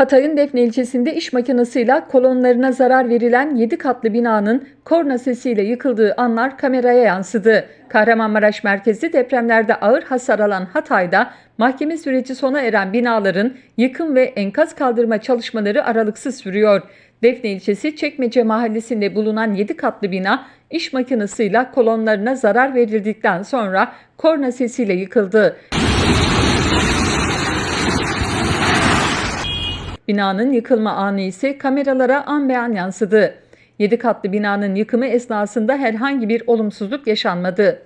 Hatay'ın Defne ilçesinde iş makinesiyle kolonlarına zarar verilen 7 katlı binanın korna sesiyle yıkıldığı anlar kameraya yansıdı. Kahramanmaraş merkezli depremlerde ağır hasar alan Hatay'da mahkeme süreci sona eren binaların yıkım ve enkaz kaldırma çalışmaları aralıksız sürüyor. Defne ilçesi Çekmece mahallesinde bulunan 7 katlı bina iş makinesiyle kolonlarına zarar verildikten sonra korna sesiyle yıkıldı. Binanın yıkılma anı ise kameralara an be an yansıdı. 7 katlı binanın yıkımı esnasında herhangi bir olumsuzluk yaşanmadı.